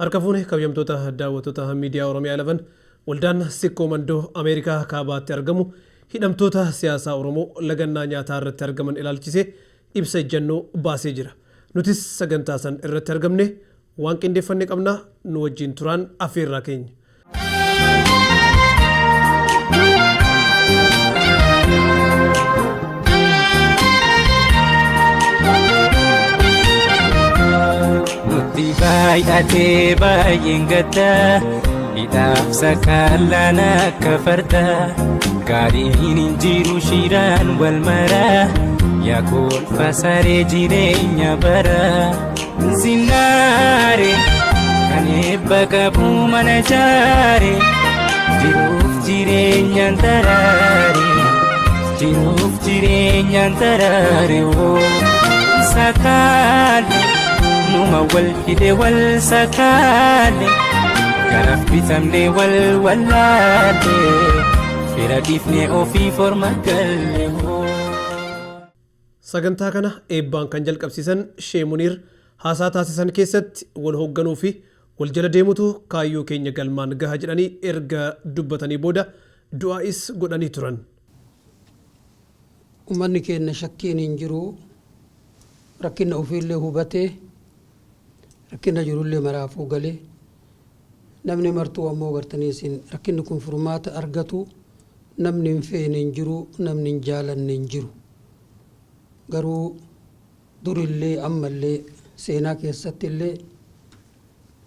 Arkafuune kabajamtoota daawwattoota miidiyaa Oromiyaa 11 waldaan sikkoo mandoo Ameerikaa kaabaatti argamu hidhamtoota siyaasaa Oromoo lagannaa nyaataa irratti argaman ilaalchisee ibsa ejjennoo baasee jira. Nutis sagantaa san irratti argamne waan qindeeffanne qabna nu wajjin turaan afeerraa keenya. Baay'ate baay'een gadda hidhaaf sakaallaan akka farda gaariin hin jiru shiraan wal mara yaa kolfa saree jireenya bara zinaare kan eebba qabu mana jaare jiruuf jireenyaan taraare sakaalli numa wal hide wal sakale garaf bitamne wal walaale fira difne ofi forma galle ho. Sagantaa kana eebbaan kan jalqabsiisan Shee Muniir haasaa taasisan keessatti wal hoogganuu fi wal jala deemutu kaayyoo keenya galmaan gaha jedhanii erga dubbatanii booda du'aa'is godhanii turan. Uummanni keenya shakkiin hin jiru rakkina ofiillee hubatee rakkina jirullee maraafuu galee namni martuu ammoo gartanii isin rakkinni kun furmaata argatu namni hin feene hin jiru namni hin jaalanne hin jiru garuu durillee ammallee seenaa keessatti illee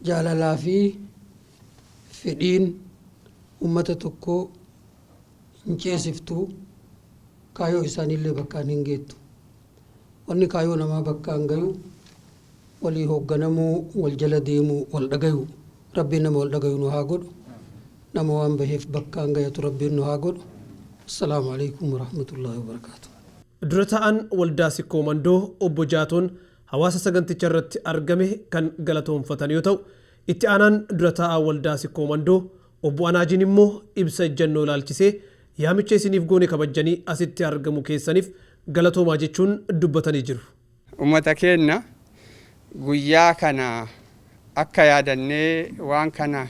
jaalalaa fi fedhiin ummata tokko hin ceesiftu kaayoo isaaniillee bakkaan hin geettu wanni kaayoo namaa bakkaan gayu walii hoogganamuu wal jala deemuu wal dhagayu rabbiin nama wal dhagayu nu haa godhu nama waan baheef bakkaan gayatu rabbiin nu haa godhu. Assalaamu alaykum warahmatullaahi wabarakaatu. Dura ta'an waldaa sikkoo mandoo obbo Jaatoon hawaasa saganticha irratti argame kan galatoonfatan yoo ta'u itti aanaan dura ta'aa waldaa sikkoo mandoo obbo Anaajiin immoo ibsa ejjennoo ilaalchisee yaamicha isiniif goone kabajanii asitti argamu keessaniif galatoomaa jechuun dubbatanii jiru. Uummata keenya guyyaa kana akka yaadannee waan kana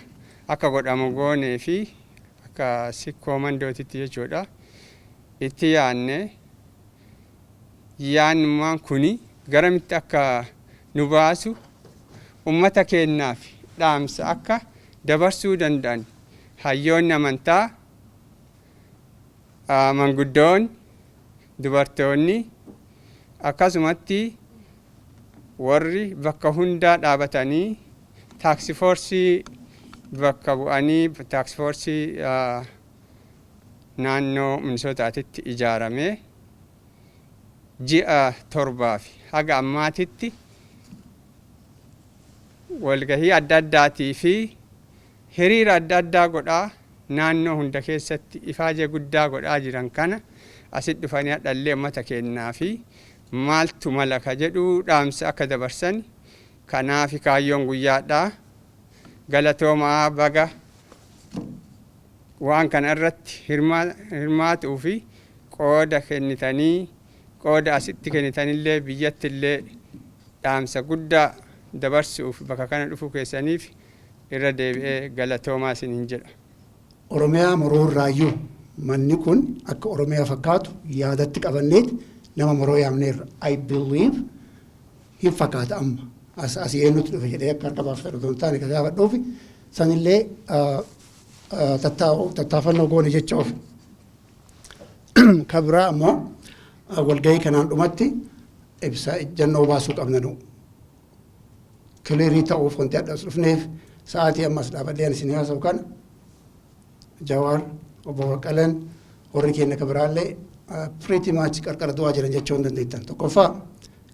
akka godhamu goonee fi akka sikkoo mandootitti jechuudha itti yaadne yaannumaan kuni garamitti akka nu baasu uummata keenyaaf dhaamsa akka dabarsuu danda'an hayyoonni amantaa manguddoon dubartoonni akkasumatti warri bakka hundaa dhaabatanii taaksifoorsii bakka bu'anii taaksifoorsii naannoo Minisootaatti ijaarame ji'a 7 haga ammaatitti walgahii adda addaatii fi hiriira adda addaa godhaa naannoo hunda keessatti ifaaje guddaa godhaa jiran kana asitti dhufanii dhallee uummata keenyaa fi maaltu malaka jedhu dhaamsa akka dabarsan kanaaf kaayyoon guyyaadhaa galatoomaa baga waan kana irratti hirmaatuu fi qooda kennitanii qooda asitti kennitanillee biyyattillee dhaamsa guddaa dabarsuuf bakka kana dhufuu keessaniif irra deebi'ee galatoomaa isiniin jedha. Oromiyaa Moroo Raayyuu manni kun akka Oromiyaa fakkaatu yaadatti qabanneet nama Moroo yaamneerra. I believe hin fakkaata amma as eenyutti dhufe jedhee akka harka baafatan otoo hin taane ka gaafadhuufi sanillee tattaafannoo goone jecha ofi. Ka biraa ammoo walgahii kanaan dhumatti ibsa ejjennoo baasuu qabna nu. Kileerii ta'uuf wanti adda as dhufneef sa'aatii ammas dhaabadheen isin haasa'u kana Jawaar obbo Baqqaleen warri keenya ka biraallee pretty much qarqara du'aa jiran jechuu hin dandeettan. Tokkoffaa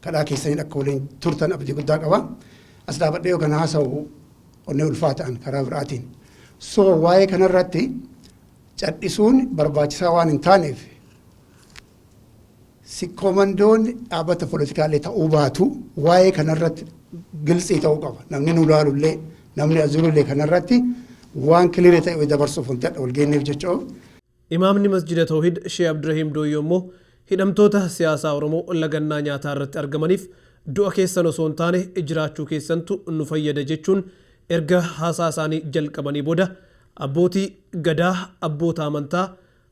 kadhaa keessaniin akka waliin turtan abdii guddaa qaba. As dhaabadhee yookaan haasa'u onnee ulfaa ta'an karaa biraatiin. So waa'ee kanarratti cadhisuun barbaachisaa waan hin taaneef sikkoomandoon dhaabbata politikaallee ta'uu baatu waa'ee kanarratti gilxii ta'uu qaba. Namni nu ilaalullee namni azurullee kanarratti waan kiliire ta'e dabarsuuf wanti adda wal geenyeef jechuudha. Imaamni masjida Tawhid Sheekh Abdurrahiim Dooyyoo immoo hidhamtoota siyaasaa Oromoo lagannaa nyaataa irratti argamaniif du'a keessan osoo hin taane jiraachuu keessantu nu fayyada jechuun erga haasaa isaanii jalqabanii booda abbootii gadaa, abboota amantaa,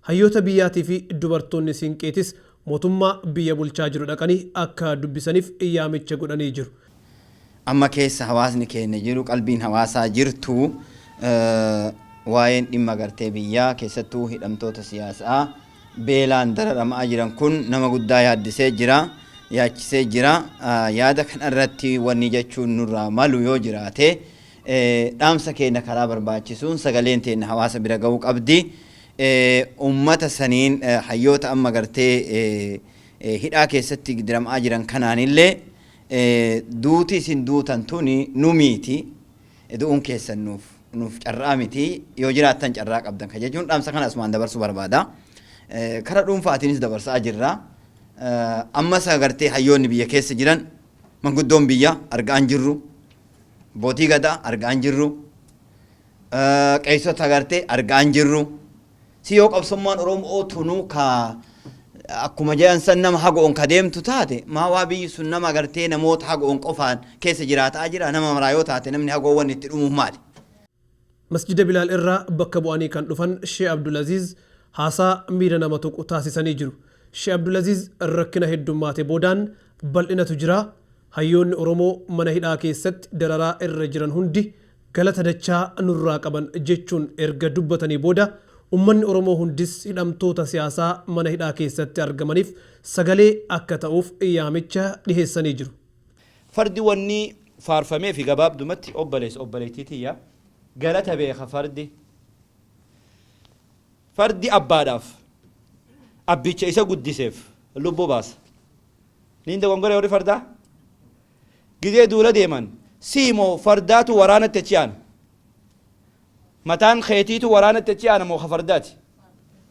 hayyoota biyyaatii fi dubartoonni siinqeetis mootummaa biyya bulchaa jiru dhaqanii akka dubbisaniif yaamicha godhanii jiru. Amma keessa hawaasni keenya jiru, qalbiin hawaasaa jirtu waa'een dhimma gartee biyyaa keessattuu hidhamtoota siyaasaa beelaan dararamaa jiran kun nama guddaa yaaddisee jira, yaachisee jira. Yaada kanarratti wanni jechuun nurraa malu yoo jiraate dhaamsa keenya karaa barbaachisuun sagaleen teenya hawaasa bira ga'uu qabdi. Ummata saniin hayyoota amma gartee hidhaa keessatti diramaa jiran kanaanillee duuti isin duutan tuni nu miti, du'uun keessan nuuf carraa miti, yoo jiraattan carraa qabdan ka jechuun dhaamsa kana asumaan dabarsuu barbaada. Kara dhuunfaatiinis dabarsaa jirra. Ammas agartee hayyoonni biyya keessa jiran manguddoon biyya argaa hin jirru, abbootii gadaa argaa hin jirru, qeessota agartee argaa hin jirru. Si yoo qabsummaan Oromoo tunuu ka akkuma jedhan san nama hagoon ka deemtu taate maa biyyi sun nama agartee namoota hagoon qofaan keessa jiraataa jira, nama maraa yoo taate namni hagoowwan itti dhumuuf maali? Masjida Bilaal irraa bakka bu'anii kan dhufan Sheekh Abdulaziz haasaa miira nama tuqu taasisanii jiru. Sheekh Abdulaziz rakkina heddummaate boodaan bal'inatu jira. Hayyoonni Oromoo mana hidhaa keessatti dararaa irra jiran hundi galata dachaa nurraa qaban jechuun erga dubbatanii booda ummanni Oromoo hundis hidhamtoota siyaasaa mana hidhaa keessatti argamaniif sagalee akka ta'uuf yaamicha dhiheessanii jiru. Fardi wanni faarfamee fi gabaabdumatti obboleettiitiyya galata beeka fardi abbaadhaaf abbicha isa guddiseef lubbuu baasa. Niin dogongora warri fardaa gizee duula deeman siimoo fardaatu waraanatti achi aana. Mataan keetiitu waraanatti achi aana moo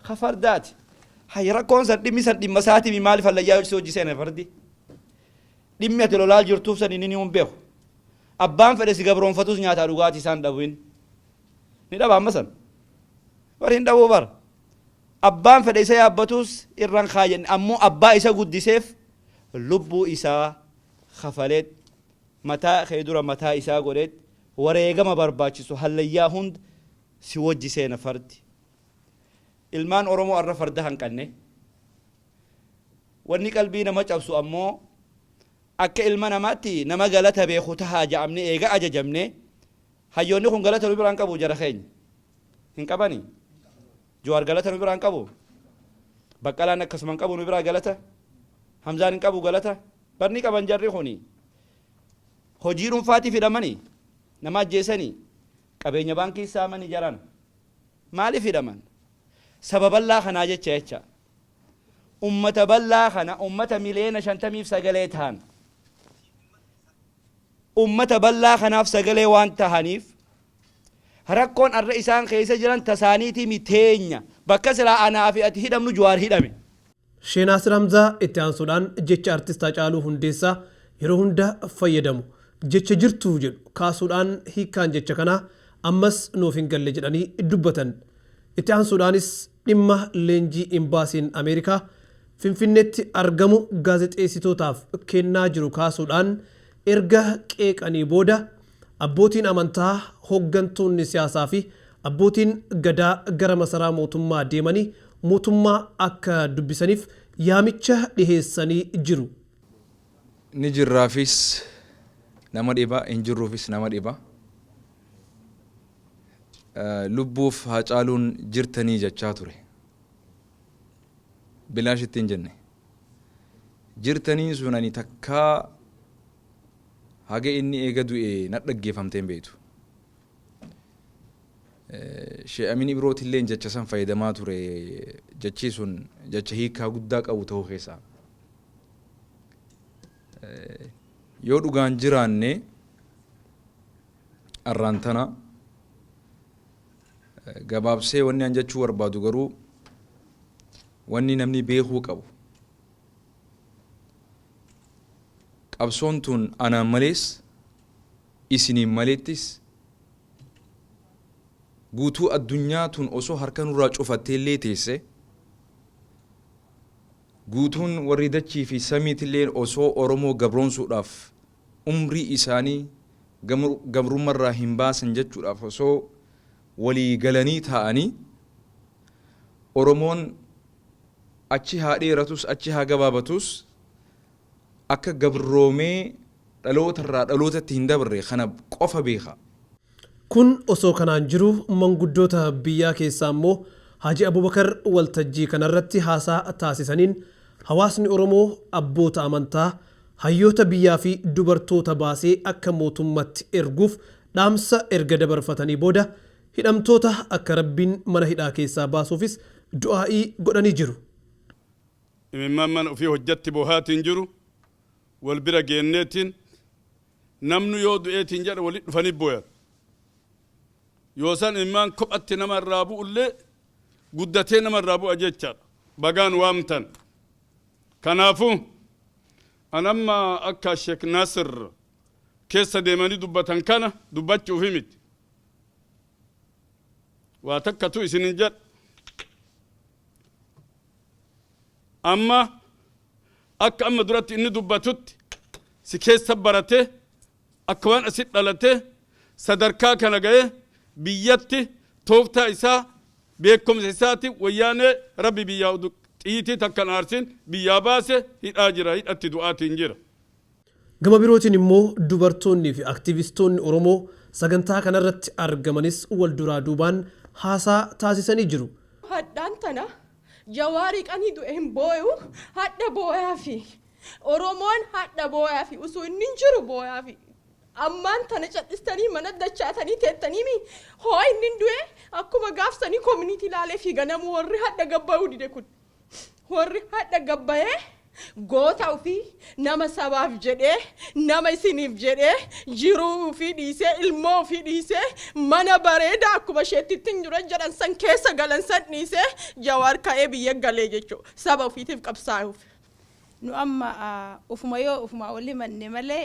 kafardaati. Hay rakkoon san dhimma isaatiif maaliif hallayyaa ibsuu hojjiseen fardi. Dhimmi ati lolaa jirtuuf san inni hin beeku. Abbaan fedhe si gabroonfatus nyaataa dhugaatii isaan dhabuun. Ni dhaba amma san. Bari hin dhabuu bara. Abbaan fedhe isa yaabbatus irraan kaayan ammoo abbaa isa guddiseef lubbuu isaa kafaleet mataa kee dura mataa isaa godheet wareegama barbaachisu hallayyaa hunda si wajji seena fardi. Ilmaan Oromoo arra farda hanqanne. Wanni qalbii nama cabsu ammoo akka ilma namaatti nama galata beeku tahaa ja'amne eega ajajamne hayyoonni kun galata nu biraan qabu jara keenya. Hin qabanii? Jawaar galata nu biraan qabu? Baqqalaan akkasuman qabu nu biraa galata? Hamzaan hin qabu galata? Barni qaban jarri kuni. Hojii dhuunfaatiif hidhamanii nama ajjeesanii qabeenya baankii saamanii jaran maaliif hidhaman? Sababa bal'aa kanaa jecha ummata bal'aa kana ummata miliyoona 59 ta'an ummata bal'aa kanaaf sagalee waan tahaniif rakkoon arra isaan keessa jiran tasaaniitii miteenya bakka silaa anaa fi ati hidhamnu Jawaar hidhame. Sheekh Naasir Hamzaa itti aansuudhaan jecha artistaa Haacaaluu Hundeessaa yeroo hunda fayyadamu. Jecha jirtuu jedhu kaasuudhaan hiikkaan jecha kanaa ammas nuuf hin galle jedhanii dubbatan. Itti aansuudhaanis dhimma leenjii imbaasiin Ameerikaa Finfinneetti argamu gaazexeessitootaaf kennaa jiru kaasuudhaan erga qeeqanii booda abbootiin amantaa, hooggantoonni siyaasaa fi abbootiin gadaa gara masaraa mootummaa deemanii mootummaa akka dubbisaniif yaamicha dhiheessanii jiru. Ni jirraafis nama dhiba, hin jirruufis nama dhiba. Lubbuuf Haacaaluun jirtanii jechaa ture. Bilaashitti hin jenne. Jirtanii sun ani takkaa haga inni eega du'e na dhaggeeffamtee hin beektu. Sheekh Amin Ibirootillee jecha san fayyadamaa ture. Jechi sun jecha hiikaa guddaa qabu ta'uu keessaa. Yoo dhugaan jiraanne arraan tana gabaabsee wanni an jechuu barbaadu garuu wanni namni beekuu qabu. Qabsoon tun anaan malees isiniin maleettis guutuu addunyaa tun osoo harka nurraa cufatteellee teesse guutuun warri dachii fi samiitillee osoo Oromoo gabroonsuudhaaf umrii isaanii gabrummarraa hin baasan jechuudhaaf osoo walii galanii ta'anii Oromoon achi haa dheeratus achi haa gabaabatus akka gabroomee dhalootarraa dhalootatti hin dabarre kana qofa beeka. Kun osoo kanaan jiru manguddoota biyyaa keessaa immoo Haji Abubakar waltajjii kanarratti haasaa taasisaniin hawaasni Oromoo abboota amantaa hayyoota biyyaa fi dubartoota baasee akka mootummaatti erguuf dhaamsa erga dabarfatanii booda hidhamtoota akka Rabbiin mana hidhaa keessaa baasuufis du'aa'ii godhanii jiru. Imimmaan mana ofii hojjatti boohaatiin jiru wal bira geenneetiin namnu yoo du'eetiin jedha walitti dhufanii booyan. Yoo san imimmaan kophatti nama irraa bu'ullee guddatee nama irraa bu'a jechaadha. Bagaan waamtan. Kanaafuu anamma akka Sheek Naasir keessa deemanii dubbatan kana dubbachuuf miti. Waa takkatu isinin jedha. Amma akka amma duratti inni dubbatutti si keessa barate akka waan asit dhalate sadarkaa kana ga'e biyyatti tooftaa isaa beekumsa isaati wayyaanee rabbi biyyaa xiitii takkan aarsin biyyaa baase hidhaa jira hidhatti du'aatiin jira. Gama birootiin immoo dubartoonni fi aktivistoonni Oromoo sagantaa kanarratti argamanis wal duraa duubaan haasaa taasisanii jiru. Haddaan tana jawaarii qanii du'e hin booyu hadda booyaa fi Oromoon hadda booyaa fi osoo inni hin jiru booyaa fi ammaan tana cadhistanii mana dachaatanii teettanii hoo inni hin du'e akkuma gaafsanii koomunitii ilaalee fi ganamu warri hadda gabbayuu dide kun warri hadda gabbayee goota ofii nama sabaaf jedhee nama isiniif jedhee jiruu ofii dhiisee ilmoo ofii dhiisee mana bareedaa akkuma isheettitti hin jiran jedhan san keessa galan san dhiisee jawaar ka'ee biyya galee jechuudha saba ofiitiif qabsaa'uuf. Nu amma ufuma yoo ufuma olii manne malee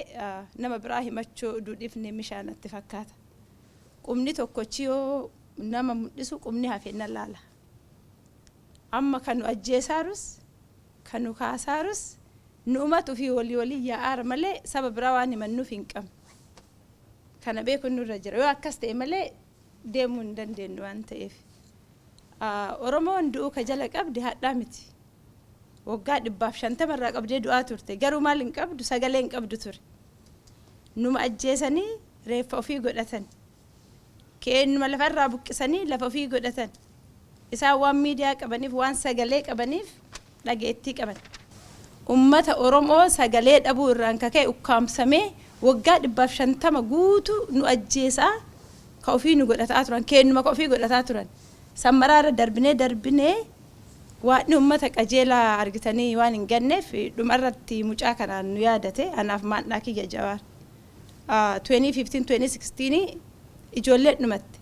nama biraa himachuu duudhiifne mishaanatti fakkaata. Qubni tokkochi yoo nama mul'isu qubni hafeenna laala. Amma kanu ajjeesaarus kanu kaasaarus nuumatu fi walii yaa'aara malee saba biraa waan himannuuf hin qabne. Kana beekuun nurra jira yoo akkas ta'e malee deemuu hin dandeenyu waan ta'eef. Oromoon du'uu ka jala qabdi hadhaa miti. Waggaa 150 irraa qabdee du'aa turte garuu maal hin qabdu sagalee hin qabdu ture. Numa ajjeesanii reeffa ofii godhatan. Keennuma lafarraa buqqisanii lafa ofii godhatan. Isaan waan miidiyaa qabaniif waan sagalee qabaniif dhageettii qaban. Ummata Oromoo sagalee dhabuu irraan kaka'e ukkaamsamee waggaa 150 guutuu nu ajjeesaa ka ofii nu godhataa turan keennuma ka ofii godhataa turan. Sammaraarra darbinee waan ummata qajeelaa argitanii waan hin ganneef dhumarratti mucaa kanaan nu yaadate anaaf maannaa kiyya jawaar 2015-2016 ijoollee dhumatte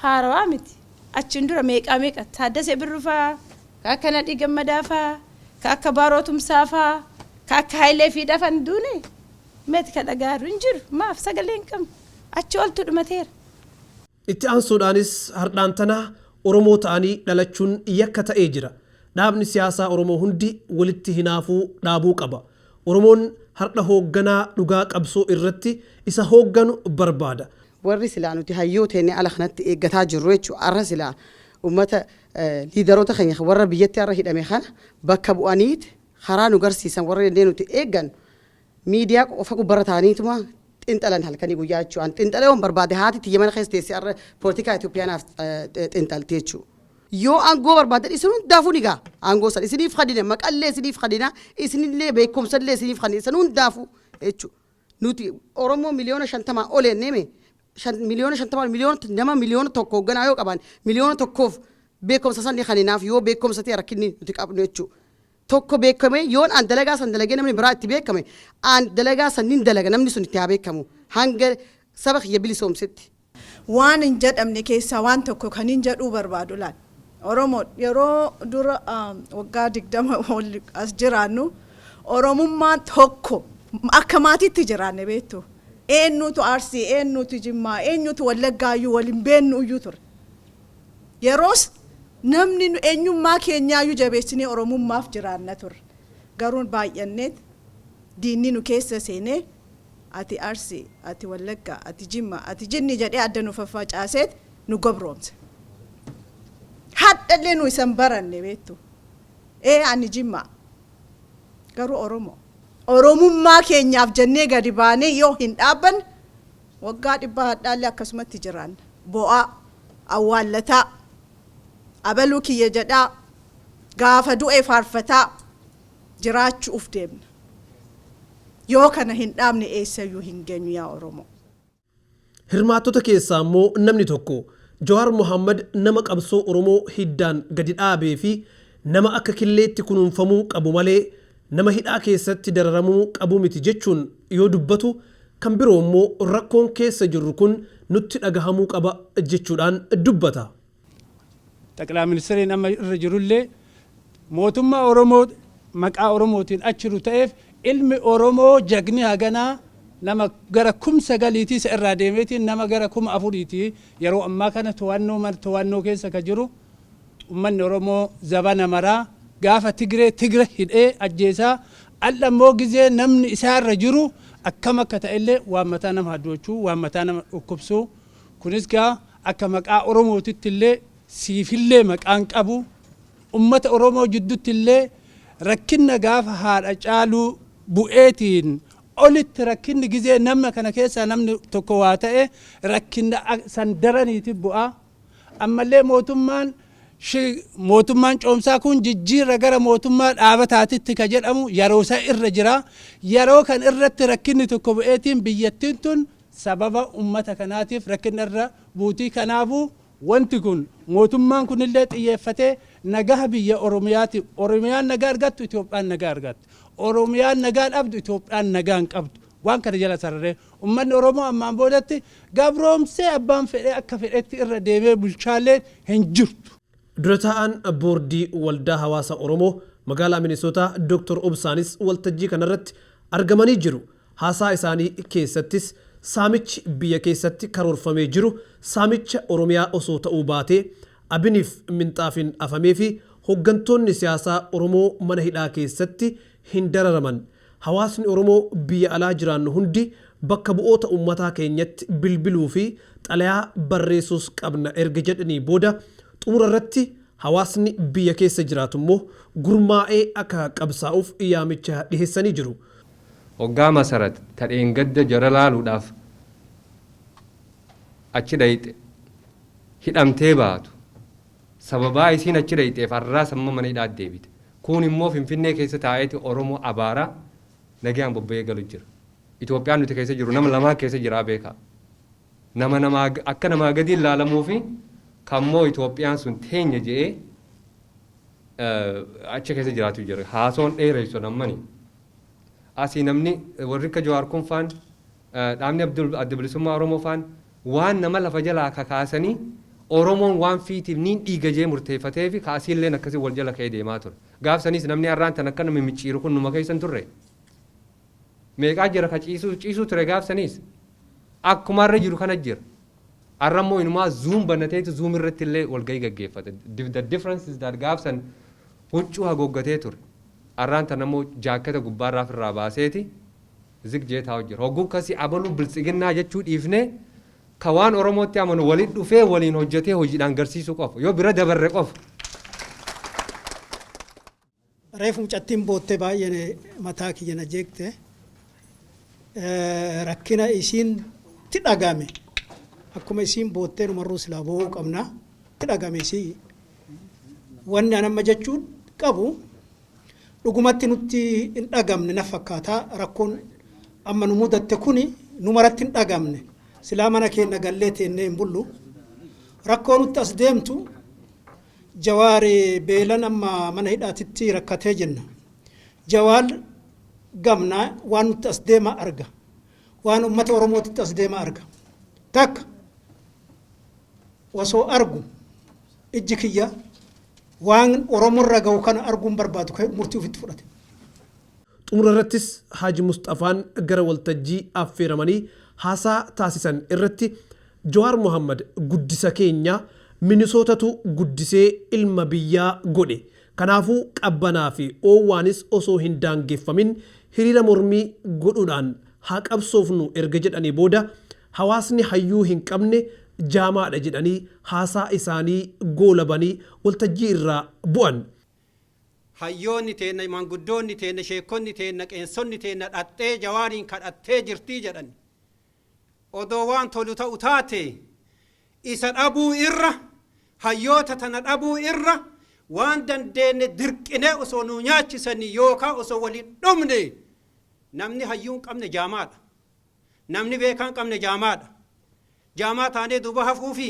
haarawaa miti achiin dura meeqa Taaddasee Birrufaa ka akka Nadhii Gammadaafaa ka akka Baaroo Tumsaafaa ka akka Hayilee Fiidafan duune meeti ka dhagaaru hin jiru maaf sagalee hin qabne achi oltu dhumateera. Itti aansuudhaanis hardhaan tana Oromoo ta'anii dhalachuun yakka ta'ee jira. Dhaabni siyaasaa Oromoo hundi walitti hinaafuu dhaabuu qaba. Oromoon har'a hoogganaa dhugaa qabsoo irratti isa hoogganu barbaada. Warri silaa nuti hayyooteenni ala kanatti eeggataa jirru jechuudha. Arra silaa uummata liidaroota keenya warra biyyatti har'a hidhame kana bakka bu'aniit karaa nu garsiisan warra dandeenye nuti eeggan miidiyaa qofa gubbarra ta'aniituma xinxalan halkanii guyyaa jechuudha. Xinxalee waan barbaade haati tiyya mana keessa teessee har'a poolitikaa Itoophiyaanaaf xinxalte jechuudha. Yoo aangoo barbaadan isin hundaafuu ni gaa aangoo san isiniif kadhina maqallee isiniif kadhina isinillee beekumsallee isiniif kadhina isin hundaafuu jechuudha. Nuti Oromoo miliyoona 50 ol enneme miliyoona 50 nama miliyoona tokko hoogganaa yoo qaban miliyoona tokkoof beekumsa san kadhinaaf yoo beekumsa ta'e rakkinni nuti qabnu jechuudha. Tokko beekame yoon aan dalagaa san dalagee namni biraa itti beekame aan dalagaa san nin dalaga namni sun itti haa beekamu hanga saba kiyya bilisoomsetti. Waan hin jedhamne keessaa waan tokko kan hin jedhuu barbaadu laal. Oromoo yeroo dura waggaa 20 as jiraannu Oromummaan tokko akka maatiitti jiraanne beektu. Eenyutu Arsii, eenyutu Jimmaa, eenyutu Wallaggaayyuu waliin beennu iyyuu ture. Yeroos namni eenyummaa keenyaayyuu jabeessinee Oromummaaf jiraanna ture. garuun baay'anneet diinni nu keessa seenee ati Arsii, ati Wallaggaa, ati Jimmaa, ati Jinni jedhee adda nu faffacaaseet nu gobroomse. Hadhallee nu isan baranne beektu. Ani Jimmaa garuu Oromoo. Oromummaa keenyaaf jennee gadi baanee yoo hin dhaabbanne waggaa 100 hadhaallee akkasumatti jiraanna. Bo'aa, awwaallataa, abaluu kiyya jedhaa, gaafa du'e faarfataa jiraachuuf deemna. Yoo kana hin dhaabne eessayyuu hin geenyu yaa Oromoo. Hirmaattota keessaa immoo namni tokko Jawaar Mohaammed nama qabsoo Oromoo hiddaan gadi dhaabee fi nama akka killeetti kunuunfamuu qabu malee nama hidhaa keessatti dararamuu qabu miti jechuun yoo dubbatu kan biroo immoo rakkoon keessa jirru kun nutti dhagahamuu qaba jechuudhaan dubbata. Xaqilaa ministeeriin amma irra jirullee mootummaa Oromoo maqaa Oromootiin achiru ta'eef ilmi Oromoo jagni haganaa nama gara 9,000 isa irraa deemeetiin nama gara 4,000 yeroo ammaa kana to'annoo keessa ka jiru ummanni Oromoo zabana maraa gaafa Tigre hidhee ajjeesaa alla immoo gizee namni isaarra jiru akkam akka ta'ellee waan mataa nama haddochuu waan mataa nama dhukkubsuu kunis gaa akka maqaa Oromootitti illee siifillee maqaan qabu ummata Oromoo jidduutti illee rakkinna gaafa haadha caaluu bu'eetiin olitti rakkinni gizee nama kana keessaa namni tokko waa ta'e rakkinna san daraniiti bu'aa ammallee mootummaan coomsaa kun jijjiirra gara mootummaa dhaabataatitti ka jedhamu yeroo isaa irra jira yeroo kan irratti rakkinni tokko bu'eetiin biyyattiin tun sababa ummata kanaatiif rakkinna irra buutii kanaafuu wanti kun mootummaan kunillee xiyyeeffatee nagaha biyya Oromiyaati Oromiyaan nagaa argattu Itoophiyaan nagaa argattu Oromiyaan nagaa dhabdu Itoophiyaan nagaa hin qabdu waan kana jala sararee ummanni Oromoo ammaan boodatti gabroomsee abbaan fedhee akka fedhetti irra deemee bulchaalee hin jirtu. Dura taa'aan boordii waldaa hawaasa Oromoo magaalaa Minisootaa Dr. Obsaanis waltajjii kanarratti argamanii jiru. Haasaa isaanii keessattis saamichi biyya keessatti karoorfamee jiru saamicha Oromiyaa osoo ta'uu baatee abiniif minxaafiin afamee fi hooggantoonni siyaasaa Oromoo mana hidhaa keessatti hin dararaman. Hawaasni Oromoo biyya alaa jiraannu hundi bakka bu'oota uummataa keenyatti bilbiluu fi xalayaa barreessuus qabna erga jedhanii booda xumura irratti hawaasni biyya keessa jiraatu immoo gurmaa'ee akka qabsaa'uuf yaamicha dhiheessanii jiru. Hoggaa masarat tadheen gadda jara laaluudhaaf achi dhayxe hidhamtee baatu sababaa isiin achi dhayxeef har'aa samma mana hidhaa deebite kun immoo Finfinnee keessa taa'eeti Oromoo abaaraa nagaan bobba'ee galu jira. Itoophiyaan nuti keessa jiru nama lamaa keessa jiraa beekaa nama akka namaa gadi ilaalamuu fi kammoo Itoophiyaan sun teenya jedhee achi keessa jiraatu jira haasoon dheeressu nammani. Asii namni warri akka Jawaar kun faan dhaabni adda bilisummaa Oromoo faan waan nama lafa jalaa kakaasanii Oromoon waan fiitiif niin dhiiga jee murteeffatee fi kaasiillee akkasii wal jala ka'ee deemaa ture. Gaafsanis namni har'aan tan akka nama micciiru kun numa keessan turre. Meeqaa jira ka ciisuu ture gaafsanis akkuma irra jiru kana jira. Har'ammoo inumaa zuum bannateetu zuum irratti illee walgahii gaggeeffate. The difference is that gaafsan huccuu haguuggatee ture. Har'aan tan ammoo jaakketa gubbaarraa irraa baaseeti zig jee taa'u jira. Hogguu akkasii abaluu biltsiginnaa jechuu dhiifnee ka waan Oromootti amanu waliin dhufee waliin hojjetee hojiidhaan garsiisuu qofa yoo bira dabarre qofa. Reefu mucattiin boottee baay'ee mataa kiyya na jeeqte rakkina isiitti dhagame akkuma isiin boottee numarruu silaa bo'uu qabna itti dhagame isii wanni an amma jechuun qabu dhugumatti nutti hin dhagamne na fakkaata rakkoon amma nu mudatte kuni numaratti hin dhagamne silaa mana keenya gallee teennee hin bullu rakkoo nutti as deemtu Jawaar beelan amma mana hidhaatitti rakkatee jenna. Jawaar gamnaa waan nutti as deema arga. Waan uummata Oromootitti as deema arga. Takka osoo argu ijji kiyya waan Oromoorra gahu kana arguun barbaadu murtii ofitti fudhate. Xumura irrattis Haaji Mustafaan gara waltajjii affeeramanii haasaa taasisan irratti Jawaar Mohaammed guddisa keenya Minisootatu guddisee ilma biyyaa godhe Kanaafuu qabbanaa fi oowwaanis osoo hin daangeffamin hiriira mormii godhuudhaan haa qabsoofnu erga jedhanii booda hawaasni hayyuu hin qabne jaamaadha jedhanii haasaa isaanii goolabanii waltajjii irraa bu'an. Hayyoonni teenna manguddoonni teenna sheekonni teenna qeensonni teenna dhattee jawaariin kadhattee jirtii jedhan. Odoo waan tolu ta'u taate isa dhabuu irra hayyoota tana dhabuu irra waan dandeenye dirqine osoo nu nyaachisanii yookaan osoo waliin dhumne namni hayyuun qabne jaamaadha. Namni beekaan qabne jaamaadha. Jaamaa taanee duuba hafuufi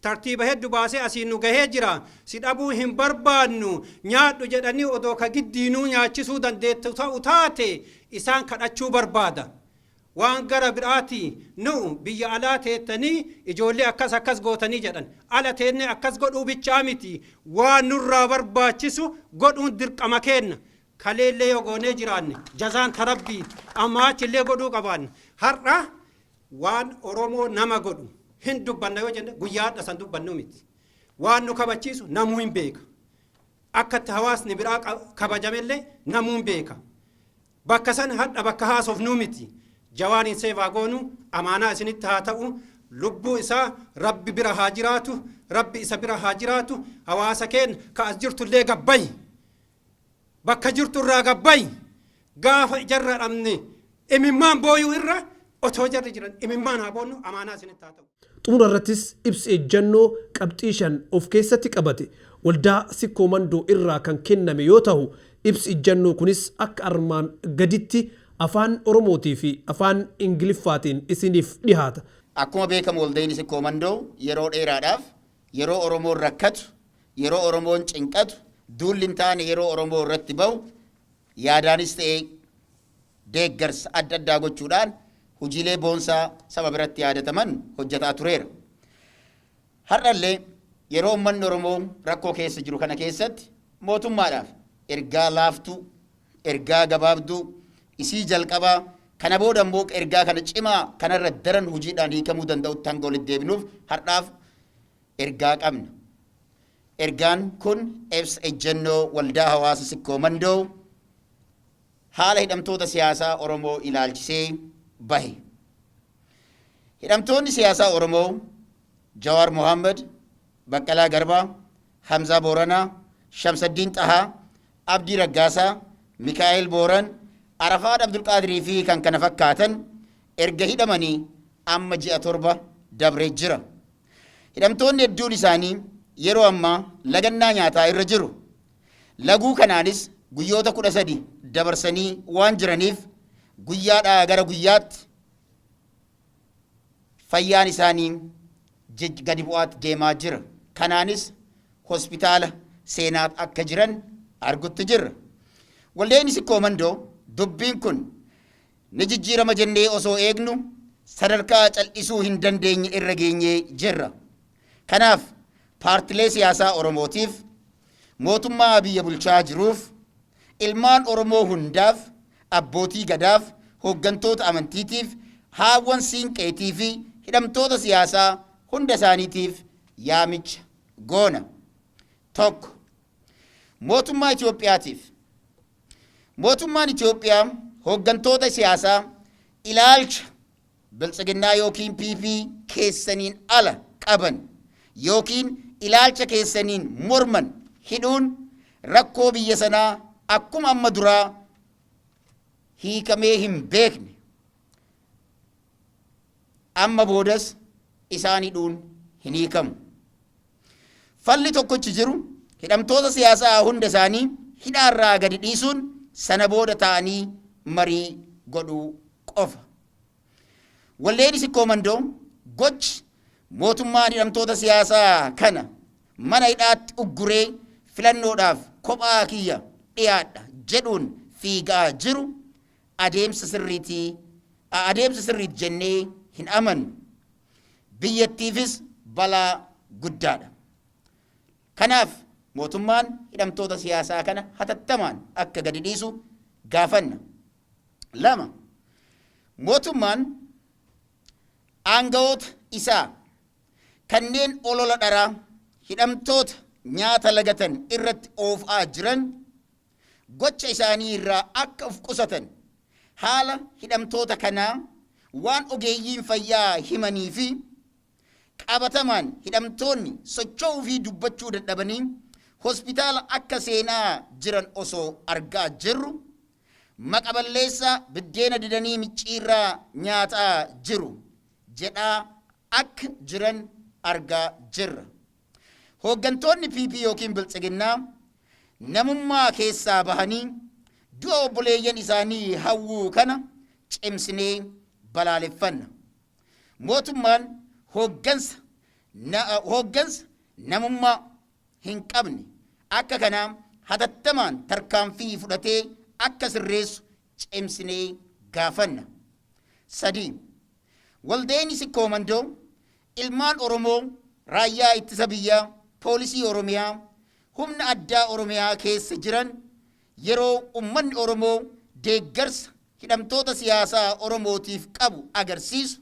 tartiiba hedduu baasee asiin nu gahee jira. Si dhabuu hin barbaannu nyaadhu jedhanii odoo ka giddiinuu nyaachisuu dandeettu ta'u taate isaan kadhachuu barbaada. Waan gara biraati nu biyya alaa teettanii ijoollee akkas gootanii jedhan. Ala teennee akkas godhuu bichaa miti. Waan nurraa barbaachisu godhuun dirqama kenna. Kaleellee yoo goonee jiraanne jazaan tarabbii amma achillee godhuu qabaanne. Har'a waan Oromoo nama godhu hin dubbanna yoo jenne guyyaa hadha san dubbannu miti. Waan nu kabachiisu namuu hin beeka. Akkatti hawaasni biraa kabajamellee namuu hin beeka. Bakka san hadha bakka haasofnuu miti. Jawaaniin seefaa goonu amaanaa isinitti haa ta'u lubbuu isaa rabbi bira haa jiraatu rabbi isa bira haa jiraatu hawaasa keenya ka as jirtullee gabbayi bakka jirturraa gabbayi gaafa ijarra dhabne imimmaan booyuu irra otoo jarri jiran imimmaan haa boonnu amaanaa isinitti haa ta'u. Xumura irrattis ibsa ejjannoo qabxii 5 of keessatti qabate waldaa sikkoo mandoo irraa kan kenname yoo ta'u ibsi ejjannoo kunis akka armaan gaditti afaan Oromootii fi afaan Ingiliffaatiin isiniif dhihaata. Akkuma beekamu waldaan sikkoo mandoo yeroo dheeraadhaaf yeroo Oromoon rakkatu yeroo Oromoon cinqatu duulli hin taane yeroo Oromoo irratti bahu yaadaanis ta'ee deeggarsa adda addaa gochuudhaan hojiilee boonsaa saba biratti yaadataman hojjetaa tureera. Har'allee yeroo uummanni Oromoo rakkoo keessa jiru kana keessatti mootummaadhaaf ergaa laaftuu ergaa gabaabduu isii jalqabaa kana booda immoo ergaa kana cimaa kanarra daran hojiidhaan hiikamuu danda'utti hanga walitti deebinuuf har'aaf ergaa qabna. Ergaan kun ibsa ejjennoo waldaa hawaasa sikkoo mandoo haala hidhamtoota siyaasaa Oromoo ilaalchisee bahe. Hidhamtoonni siyaasaa Oromoo Jawaar Mohaammed, Baqqalaa Garbaa, Hamzaa Booranaa, Shamsaddiin Xahaa, Abdii Raggaasaa, Mikaa'el Booran, Arafaat Abdulqaadirii fi kan kana fakkaatan erga hidhamanii amma ji'a 7 dabree jira. Hidhamtoonni hedduun isaanii yeroo ammaa lagannaa nyaataa irra jiru. Laguu kanaanis guyyoota 13 dabarsanii waan jiraniif guyyaadhaa gara guyyaatti fayyaan isaanii gadi bu'aatti deemaa jira. Kanaanis hospitaala seenaat akka jiran argutti jirra. Waldaan sikkoo mandoo dubbiin kun ni jijjiirama jennee osoo eegnu sadarkaa cal'isuu hin dandeenye irra geenyee jirra. Kanaaf paartilee siyaasaa Oromootiif mootummaa biyya bulchaa jiruuf ilmaan Oromoo hundaaf abbootii gadaaf hooggantoota amantiitiif haawwan siinqeetii fi hidhamtoota siyaasaa hunda isaaniitiif yaamicha goona. Tokko mootummaa Itoophiyaatiif mootummaan Itoophiyaa hooggantoota siyaasaa ilaalcha biltsiginnaa yookiin PP keessaniin ala qaban yookiin ilaalcha keessaniin morman hidhuun rakkoo biyya sanaa akkuma amma duraa hiikamee hin beekne amma boodas isaan hidhuun hin hiikamu. Falli tokkochi jiru hidhamtoota siyaasaa hunda isaanii hidhaarraa gadi dhiisuun sana booda ta'anii marii godhuu qofa. Waldaan sikkoo mandoo gochi mootummaan hidhamtoota siyaasaa kana mana hidhaatti ugguree filannoodhaaf kophaa kiyya dhiyaadha jedhuun fiigaa jiru adeemsa sirriiti jennee hin amannu. Biyyattiifis balaa guddaadha. Kanaaf mootummaan hidhamtoota siyaasaa kana hatattamaan akka gadi dhiisu gaafanna. 2. Mootummaan aangawoota isaa kanneen olola dharaa hidhamtoota nyaata lagatan irratti oofaa jiran gocha isaanii irraa akka of qusatan haala hidhamtoota kanaa waan ogeeyyiin fayyaa himanii fi qabatamaan hidhamtoonni socho'uu fi dubbachuu dadhabanii hospitaala akka seenaa jiran osoo argaa jirru maqaballeessa biddeena didanii micciirraa nyaataa jiru jedhaa akka jiran argaa jirra. Hooggantoonni PP yookiin biltsiginnaa namummaa keessaa bahanii du'a obboleeyyan isaanii hawwuu kana cimsinee balaaleffanna. Mootummaan hooggansa namummaa hin qabne akka kanaa hatattamaan tarkaanfii fudhatee akka sirreessu cimsinee gaafanna. 3. Waldeenii Sikkoo Mandoo ilmaan Oromoo raayyaa ittisa biyyaa poolisii Oromiyaa humna addaa Oromiyaa keessa jiran yeroo ummanni Oromoo deeggarsa hidhamtoota siyaasaa Oromootiif qabu agarsiisu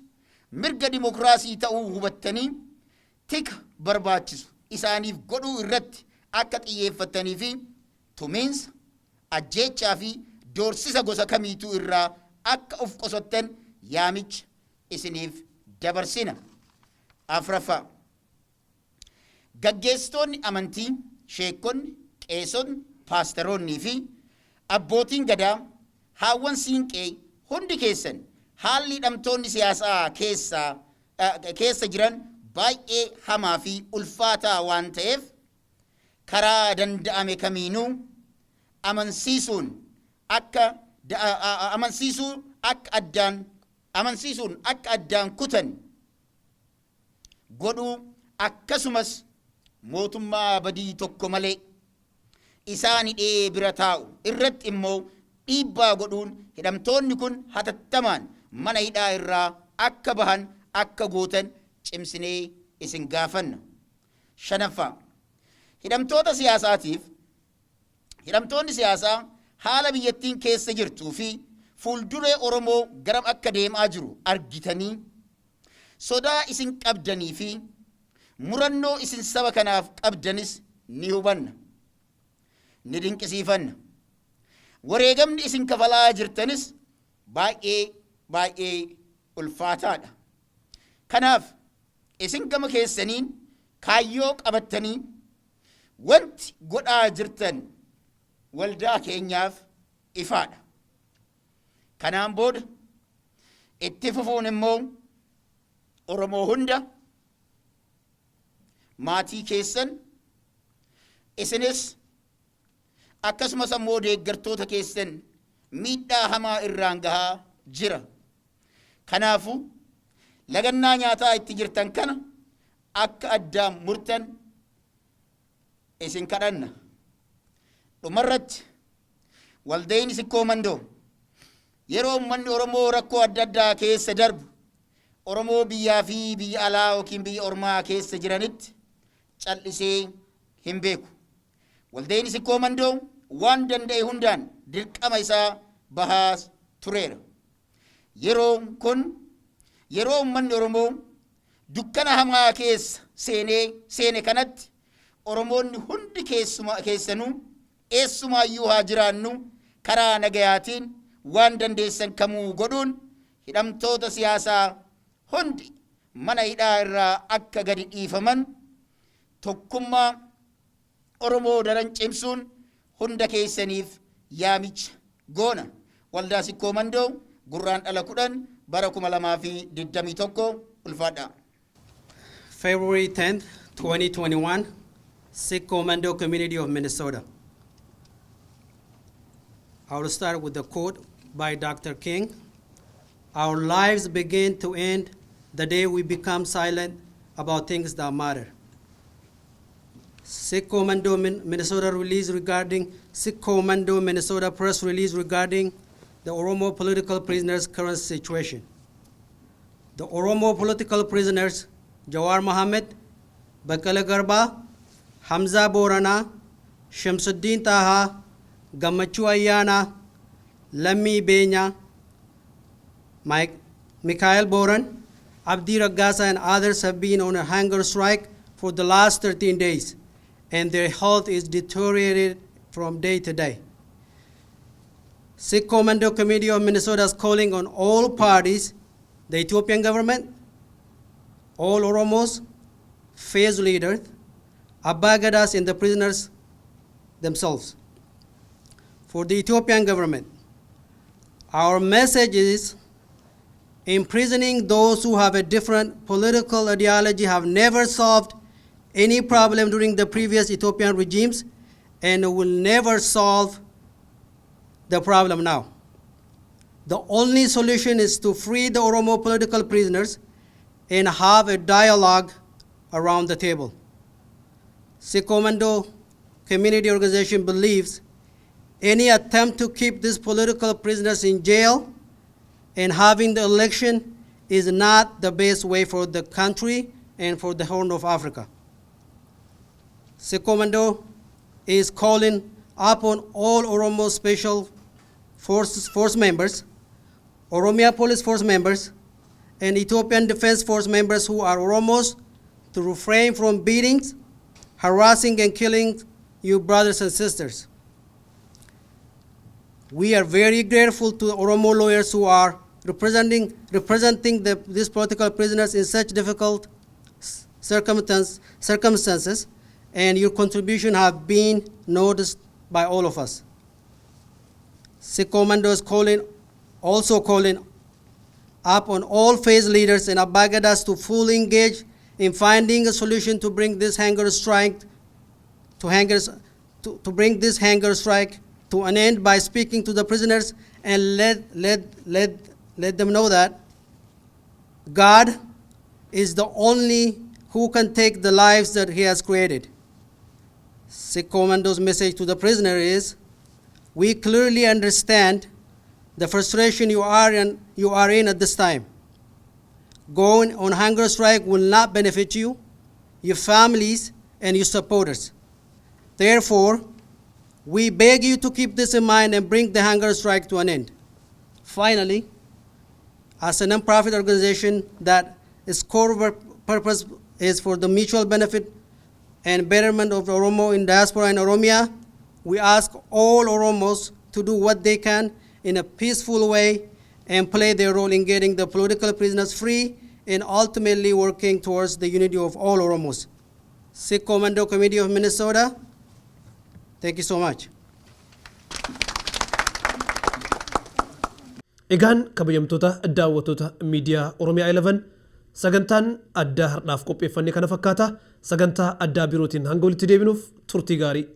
mirga dimokiraasii ta'uu hubattanii tika barbaachisu isaaniif godhuu irratti akka xiyyeeffatanii fi tumiinsa ajjeechaa fi doorsisa gosa kamiituu irraa akka of qusattan yaamicha isiniif dabarsina. 4. Gaggeessitoonni amantii, sheekonni, qeesonni, paasteroonnii fi abbootiin gadaa haawwan siinqee hundi keessan haalli hidhamtoonni siyaasaa keessa jiran baay'ee hamaa fi ulfaataa waan ta'eef karaa danda'ame kamiinuu amansiisuun akka addaan kutan godhuu akkasumas mootummaa badii tokko malee isaan hidhee bira taa'u irratti immoo dhiibbaa godhuun hidhamtoonni kun hatattamaan mana hidhaa irraa akka bahan akka gootan cimsinee isin gaafanna. 5. Hidhamtoonni siyaasaa haala biyyattiin keessa jirtuu fi fuulduree Oromoo garam akka deemaa jiru argitanii sodaa isin qabdanii fi murannoo isin saba kanaaf qabdanis ni hubanna, ni dinqisiifanna. Wareegamni isin kafalaa jirtanis baay'ee ulfaataadha. Kanaaf isin gama keessaniin kaayyoo qabattanii wanti godhaa jirtan waldaa keenyaaf ifaadha. Kanaan booda itti fufuun immoo Oromoo hunda maatii keessan isinis akkasumas ammoo deeggartoota keessan miidhaa hamaa irraan gahaa jira. Kanaafu lagannaa nyaataa itti jirtan kana akka addaan murtan isin kadhanna. Dhumarratti waldeenii Sikkoo Mandoo yeroo uummanni Oromoo rakkoo adda addaa keessa darbu Oromoo biyyaa fi biyya alaa yookiin biyya ormaa keessa jiranitti callisee hin beeku. Waldeenii Sikkoo Mandoo waan danda'e hundaan dirqama isaa bahaa tureera. Yeroon kun yeroo uummanni Oromoo dukkana hamaa keessa seene kanatti Oromoonni hundi keessanuu eessumaayyuu haa jiraannu karaa nagayaatiin waan dandeessan kamuu godhuun hidhamtoota siyaasaa hundi mana hidhaa irraa akka gadi dhiifaman tokkummaa Oromoo daran cimsuun hunda keessaniif yaamicha goona. Waldaa Sikkoo Mandoo Gurraandhala 10 bara 2021 ulfaadha. February 10th, 2021, Sikkoo Mandoo Community of Minnesota. I will start with the quote by Dr. King. Our lives begin to end the day we become silent about things that matter. Sikkoo Mandoo Minnesota release regarding Sikkoo Mandoo Minnesota press release regarding the Oromo political prisoners' current situation. The Oromo political prisoners, Jawar Mohammed, Baqqala Garbaa, Hamza Boranaa, Shamsuddin Taha, Gammachuu Ayyaanaa, Lammii Beenyaa, Mikhail Boran, Abdii Raggaasaa, and others have been on a hunger strike for the last 13 days. and their health is deteriorated from day to day. Sikh Commando Committee of Minnesota is calling on all parties, the Ethiopian government, all Oromos, phase leaders, Abba Gadas, and the prisoners themselves. For the Ethiopian government, our message is imprisoning those who have a different political ideology have never solved any problem during the previous Ethiopian regimes and will never solve the problem now. The only solution is to free the Oromo political prisoners and have a dialogue around the table. Sikh Commando Community Organization believes any attempt to keep these political prisoners in jail and having the election is not the best way for the country and for the Horn of Africa. Sikh Commando is calling upon all Oromo Special Force members, Oromia Police Force members, and Ethiopian Defense Force members who are Oromos to refrain from beatings, harassing, and killing you brothers and sisters. We are very grateful to the Oromo lawyers who are representing these political prisoners in such difficult circumstances, and your contribution have been noticed by all of us. Sikh Commando is also calling up on all phase leaders and Abba Gadas to fully engage in finding a solution to bring this hunger strike to an end by speaking to the prisoners and let them know that God is the only who can take the lives that He has created. Sikh Commando's message to the prisoner is, we clearly understand the frustration you are in at this time. Going on hunger strike will not benefit you, your families, and your supporters. Therefore, we beg you to keep this in mind and bring the hunger strike to an end. Finally, as a non-profit organization that its core purpose is for the mutual benefit and betterment of Oromo in diaspora and Oromia, we ask all Oromos to do what they can in a peaceful way and play their role in getting the political prisoners free and ultimately working towards the unity of all Oromos. Sikh Commando Committee of Minnesota, thank you so much. Egaan kabajamtoota daawwattoota miidiyaa Oromiyaa 11 sagantaan addaa har'aaf qopheeffannee kana fakkaata sagantaa addaa birootiin hanga walitti deebinuuf turtii gaarii